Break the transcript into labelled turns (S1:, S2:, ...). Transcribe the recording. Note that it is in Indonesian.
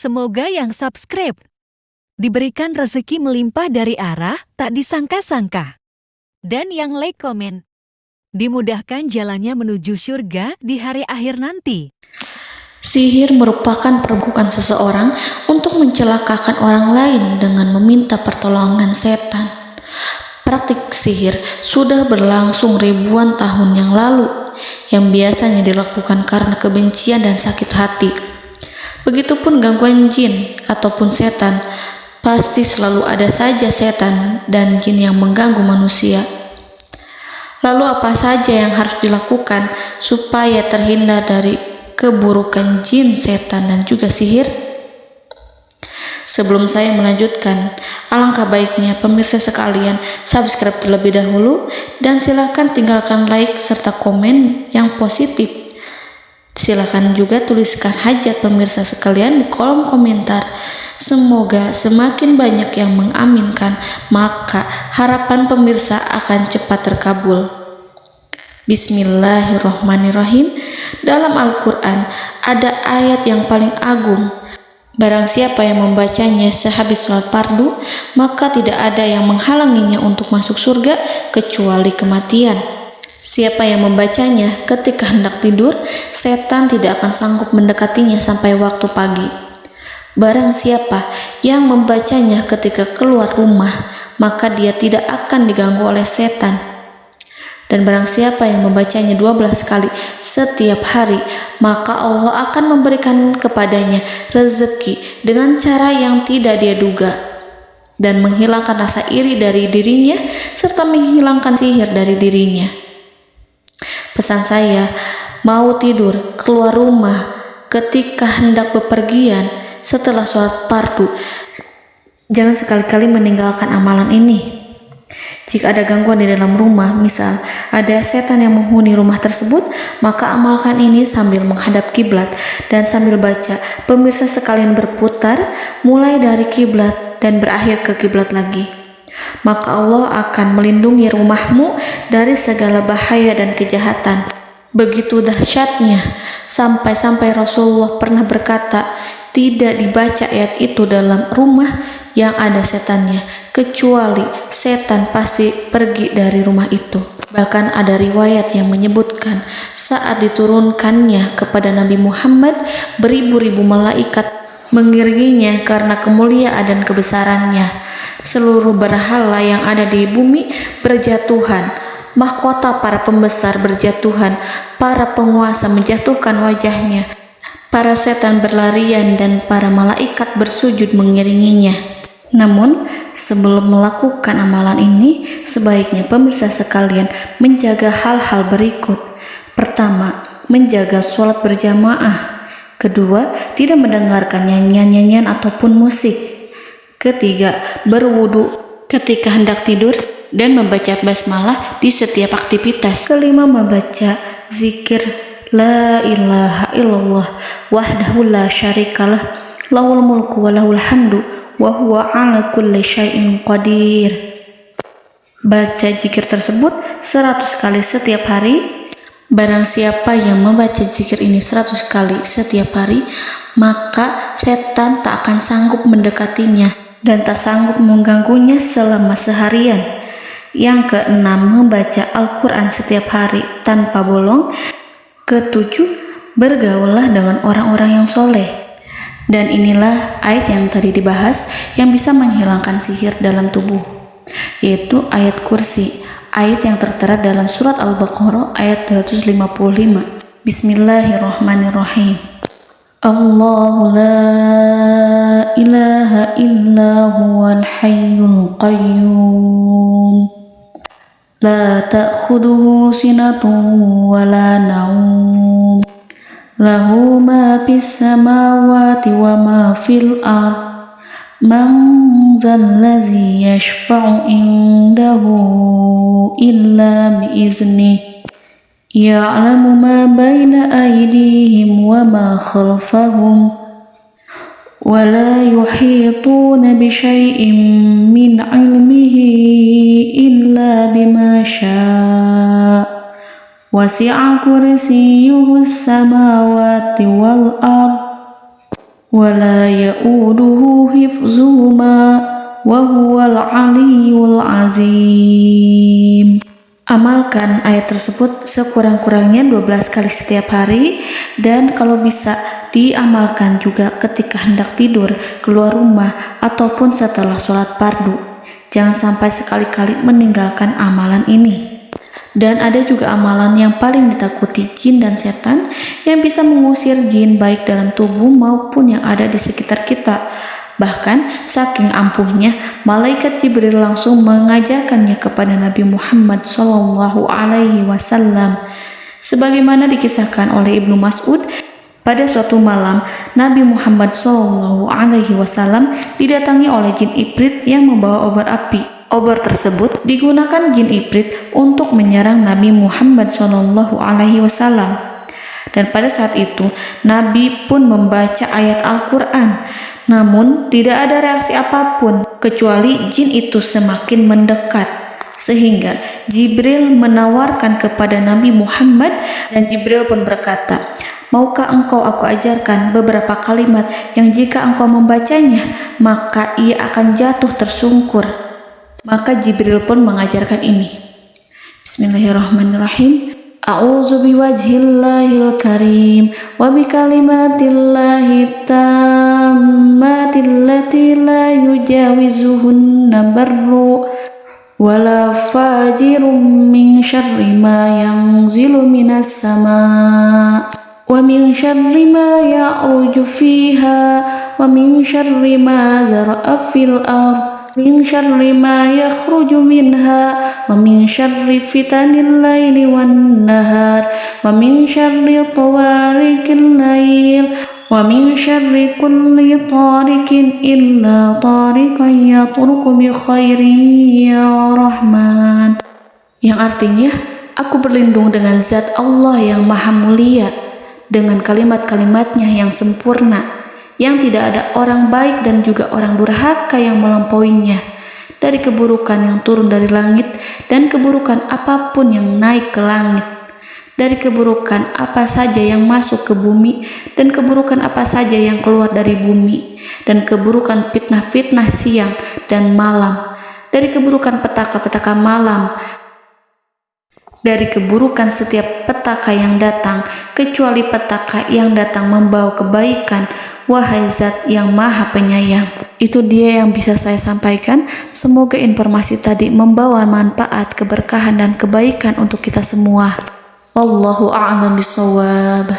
S1: Semoga yang subscribe diberikan rezeki melimpah dari arah tak disangka-sangka. Dan yang like komen, dimudahkan jalannya menuju surga di hari akhir nanti.
S2: Sihir merupakan perbuatan seseorang untuk mencelakakan orang lain dengan meminta pertolongan setan. Praktik sihir sudah berlangsung ribuan tahun yang lalu, yang biasanya dilakukan karena kebencian dan sakit hati. Begitupun gangguan jin ataupun setan, pasti selalu ada saja setan dan jin yang mengganggu manusia. Lalu apa saja yang harus dilakukan supaya terhindar dari keburukan jin, setan, dan juga sihir? Sebelum saya melanjutkan, alangkah baiknya pemirsa sekalian subscribe terlebih dahulu dan silakan tinggalkan like serta komen yang positif. Silakan juga tuliskan hajat pemirsa sekalian di kolom komentar. Semoga semakin banyak yang mengaminkan, maka harapan pemirsa akan cepat terkabul. Bismillahirrahmanirrahim. Dalam Al-Quran ada ayat yang paling agung. Barang siapa yang membacanya sehabis sholat fardu, maka tidak ada yang menghalanginya untuk masuk surga kecuali kematian. Siapa yang membacanya ketika hendak tidur, setan tidak akan sanggup mendekatinya sampai waktu pagi. Barang siapa yang membacanya ketika keluar rumah, maka dia tidak akan diganggu oleh setan. Dan barang siapa yang membacanya 12 kali setiap hari, maka Allah akan memberikan kepadanya rezeki dengan cara yang tidak dia duga, dan menghilangkan rasa iri dari dirinya, serta menghilangkan sihir dari dirinya. Pesan saya, mau tidur, keluar rumah, ketika hendak bepergian, setelah sholat fardu, jangan sekali-kali meninggalkan amalan ini. Jika ada gangguan di dalam rumah, misal ada setan yang menghuni rumah tersebut, maka amalkan ini sambil menghadap kiblat dan sambil baca. Pemirsa sekalian berputar mulai dari kiblat dan berakhir ke kiblat lagi. Maka Allah akan melindungi rumahmu dari segala bahaya dan kejahatan. Begitu dahsyatnya, sampai-sampai Rasulullah pernah berkata, tidak dibaca ayat itu dalam rumah yang ada setannya, kecuali setan pasti pergi dari rumah itu. Bahkan ada riwayat yang menyebutkan saat diturunkannya kepada Nabi Muhammad, beribu-ribu malaikat mengiringinya karena kemuliaan dan kebesarannya. Seluruh berhala yang ada di bumi berjatuhan, mahkota para pembesar berjatuhan, para penguasa menjatuhkan wajahnya, para setan berlarian, dan para malaikat bersujud mengiringinya. Namun, sebelum melakukan amalan ini, sebaiknya pemirsa sekalian menjaga hal-hal berikut. Pertama, menjaga sholat berjamaah. Kedua, tidak mendengarkan nyanyian-nyanyian ataupun musik. Ketiga, berwudu ketika hendak tidur dan membaca basmalah di setiap aktivitas. Kelima, membaca zikir la ilaha illallah wahdahu la syarikalah lahul mulku wa lahul hamdu wa huwa ala kulli syai'in qadir. Baca zikir tersebut 100 kali setiap hari. Barang siapa yang membaca zikir ini 100 kali setiap hari, maka setan tak akan sanggup mendekatinya dan tak sanggup mengganggunya selama seharian. Yang keenam, membaca Al-Quran setiap hari tanpa bolong. Ketujuh, bergaullah dengan orang-orang yang soleh. Dan inilah ayat yang tadi dibahas yang bisa menghilangkan sihir dalam tubuh, yaitu ayat kursi, ayat yang tertera dalam surat Al-Baqarah ayat 255. Bismillahirrahmanirrahim. Allahu la ilaha illa huwal hayyul qayyum la ta'khuduhu sinatun wa la naum lahu ma fis samawati wa ma fil ard man zallazi yashfa'u indahu illa biiznihi ya'lamu ma baina aydihim wa ma khalfahum wa la yuhituna bi syai'in min 'ilmihi illa bima syaa' wasi'a kursiyyuhu as-samawati wal ard ولا يؤوده حفظهما وهو العلي العظيم. Amalkan ayat tersebut sekurang-kurangnya 12 kali setiap hari, dan kalau bisa diamalkan juga ketika hendak tidur, keluar rumah, ataupun setelah sholat fardu. Jangan sampai sekali-kali meninggalkan amalan ini. Dan ada juga amalan yang paling ditakuti jin dan setan, yang bisa mengusir jin baik dalam tubuh maupun yang ada di sekitar kita. Bahkan saking ampuhnya, malaikat Jibril langsung mengajarkannya kepada Nabi Muhammad SAW. Sebagaimana dikisahkan oleh Ibnu Mas'ud, pada suatu malam Nabi Muhammad SAW didatangi oleh jin Ifrit yang membawa obor api. Obor tersebut digunakan jin Ifrit untuk menyerang Nabi Muhammad SAW. Dan pada saat itu Nabi pun membaca ayat Al-Quran. Namun tidak ada reaksi apapun, kecuali jin itu semakin mendekat. Sehingga Jibril menawarkan kepada Nabi Muhammad, dan Jibril pun berkata, "Maukah engkau aku ajarkan beberapa kalimat yang jika engkau membacanya, maka ia akan jatuh tersungkur?" Maka Jibril pun mengajarkan ini. Bismillahirrahmanirrahim. A'udzu biwajhillahil karim wa bikalimatillahi tammatil lati la yujawizuhunna barru wala fajirum min syarri ma yanzilu minas sama wa min syarri ma ya'ruju fiha wa min syarri ma zara'a fil ardh min syarri ma yakhruju minha wa min syarri fitanil laili wan nahar wa min syarri tawarikil lail wa min syarri kulli tarikin illa tarikan yatruku bi khairin ya Rahman. Yang artinya, aku berlindung dengan zat Allah yang maha mulia, dengan kalimat-kalimatnya yang sempurna, yang tidak ada orang baik dan juga orang durhaka yang melampauinya, dari keburukan yang turun dari langit dan keburukan apapun yang naik ke langit, dari keburukan apa saja yang masuk ke bumi dan keburukan apa saja yang keluar dari bumi, dan keburukan fitnah-fitnah siang dan malam, dari keburukan petaka-petaka malam, dari keburukan setiap petaka yang datang, kecuali petaka yang datang membawa kebaikan. Wahai Zat yang Maha Penyayang. Itu dia yang bisa saya sampaikan. Semoga informasi tadi membawa manfaat, keberkahan dan kebaikan untuk kita semua. Wallahu a'lam bishawab.